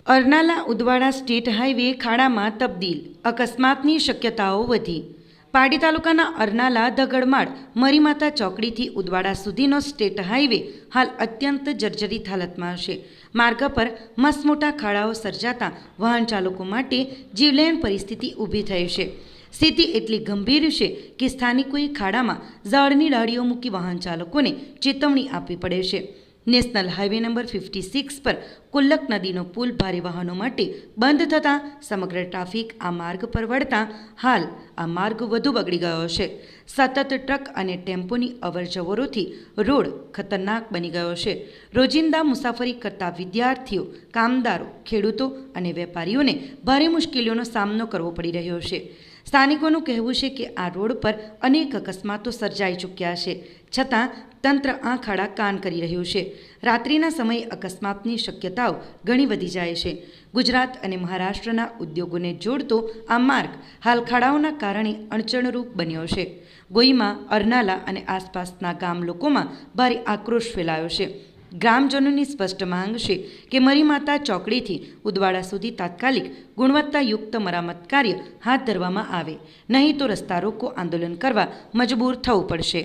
અરનાલા Udvada state highway ખાડામાં તબદીલ, અકસ્માતની શક્યતાઓ વધી। પારડી તાલુકાના અરનાલા ધગડમાળ મરીમાતા ચોકડીથી ઉદવાડા સુધીનો સ્ટેટ હાઈવે હાલ અત્યંત જર્જરિત હાલતમાં છે। માર્ગ પર મસમોટા ખાડાઓ સર્જાતા વાહન ચાલકો માટે જીવલેણ પરિસ્થિતિ ઊભી થઈ છે। સ્થિતિ એટલી ગંભીર છે કે સ્થાનિકોએ ખાડામાં ઝાડની ડાળીઓ મૂકી વાહન ચાલકોને ચેતવણી આપવી પડે છે। નેશનલ હાઈવે નંબર 56 પર કુલ્લક નદીનો પુલ ભારે વાહનો માટે બંધ થતાં સમગ્ર ટ્રાફિક આ માર્ગ પર વળતા હાલ આ માર્ગ વધુ બગડી ગયો છે। સતત ટ્રક અને ટેમ્પોની અવરજવરોથી રોડ ખતરનાક બની ગયો છે। રોજિંદા મુસાફરી કરતા વિદ્યાર્થીઓ, કામદારો, ખેડૂતો અને વેપારીઓને ભારે મુશ્કેલીઓનો સામનો કરવો પડી રહ્યો છે। સ્થાનિકોનું કહેવું છે કે આ રોડ પર અનેક અકસ્માતો સર્જાઈ ચૂક્યા છે, છતાં તંત્ર આ ખાડા કાન કરી રહ્યું છે। રાત્રિના સમયે અકસ્માતની શક્યતાઓ ઘણી વધી જાય છે। ગુજરાત અને મહારાષ્ટ્રના ઉદ્યોગોને જોડતો આ માર્ગ હાલ ખાડાઓના કારણે અડચણરૂપ બન્યો છે। ગોઈમાં, અરનાલા અને આસપાસના ગામ લોકોમાં ભારે આક્રોશ ફેલાયો છે। ગ્રામજનોની સ્પષ્ટ માંગ છે કે મરીમાતા ચોકડીથી ઉદવાડા સુધી તાત્કાલિક ગુણવત્તાયુક્ત મરામત કાર્ય હાથ ધરવામાં આવે, નહીં તો રસ્તા રોકો આંદોલન કરવા મજબૂર થવું પડશે।